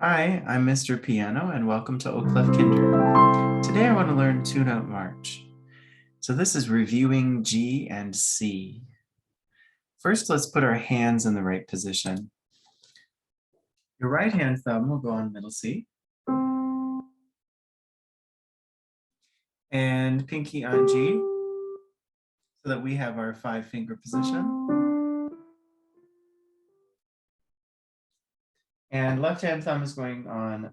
Hi, I'm Mr. Piano and welcome to Oclef Kinder. Today I want to learn two-note march. So this is reviewing G and C. First, let's put our hands in the right position. Your right hand thumb will go on middle C. And pinky on G, so that we have our 5-finger position. And left hand thumb is going on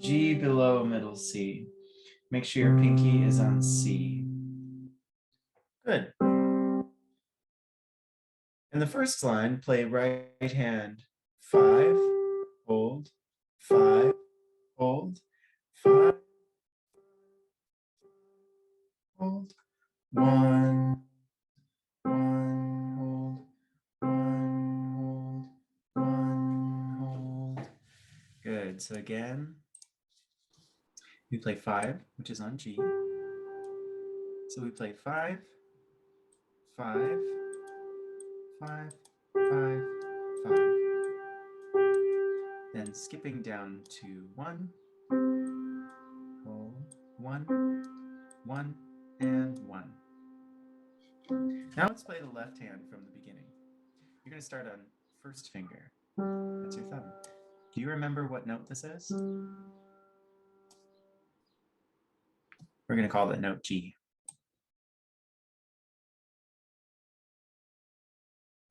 G below middle C. Make sure your pinky is on C. Good. In the first line, play right hand 5, hold, 5, hold, 5, hold, 1, 1, hold, 1, hold, 1, hold. Good. So again, we play 5, which is on G. So we play 5, 5, 5, 5, 5. Then skipping down to 1, hold, 1, 1, and 1. Now let's play the left hand from the beginning. You're going to start on first finger. That's your thumb. Do you remember what note this is? We're going to call that note G.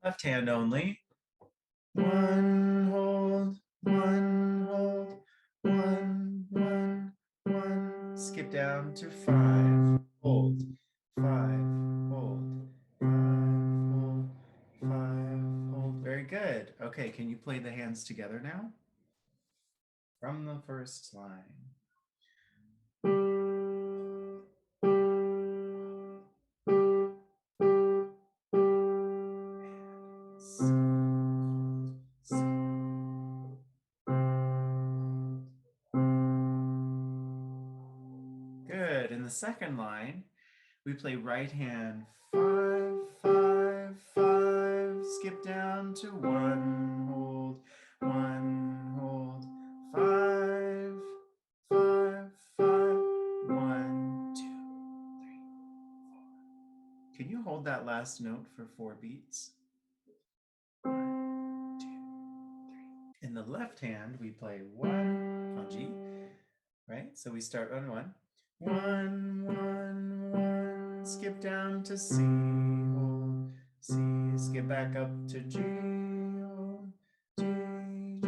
Left hand only. 1, hold, 1, hold, 1, 1, 1. Skip down to 5, hold, 5, hold, 5, hold, 5, hold. Very good. Okay, can you play the hands together now? From the first line. Good. In the second line, we play right hand 5, 5, 5. Skip down to 1, hold, 1, hold, 5, 5, 5, 1, 2, 3, 4. Can you hold that last note for 4 beats? 1, 2, 3. In the left hand, we play 1 on G, right? So we start on 1. 1, 1, 1. Skip down to C, hold, C. Skip back up to G, hold, G, G.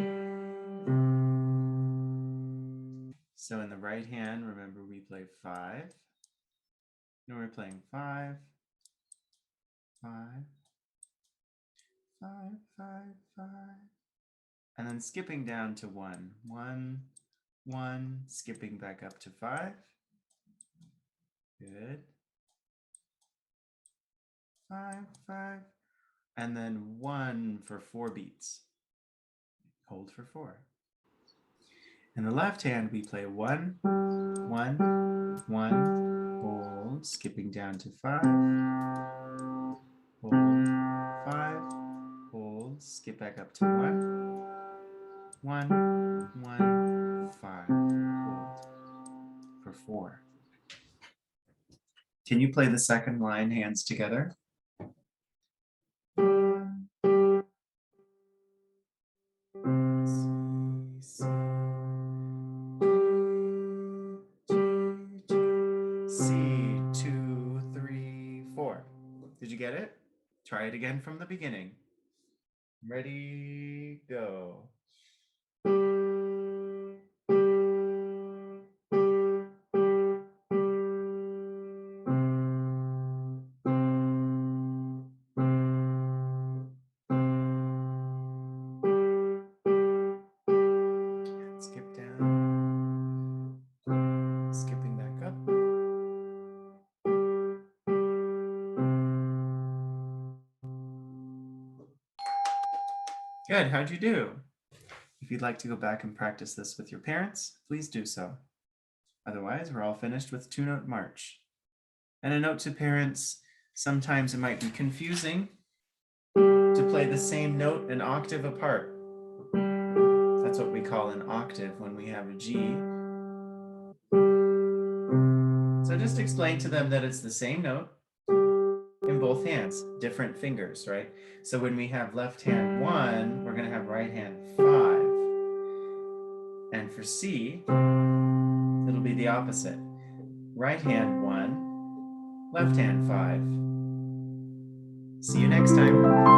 So in the right hand, remember we play 5. No, we're playing 5, 5, 5, 5, 5. And then skipping down to 1, 1, 1, skipping back up to 5. Good. 5, 5, and then 1 for 4 beats. Hold for 4. In the left hand, we play 1, 1, 1, hold, skipping down to 5, hold, 5, hold, skip back up to 1, 1, 1, 5, hold for 4. Can you play the second line hands together? C, C, 2, 3, 4. Did you get it? Try it again from the beginning. Ready, go. Skip down, skipping back up. Good, how'd you do? If you'd like to go back and practice this with your parents, please do so. Otherwise, we're all finished with two-note march. And a note to parents, sometimes it might be confusing to play the same note an octave apart. That's what we call an octave when we have a G. So just explain to them that it's the same note in both hands, different fingers, right? So when we have left hand 1, we're going to have right hand 5. And for C, it'll be the opposite. Right hand 1, left hand 5. See you next time.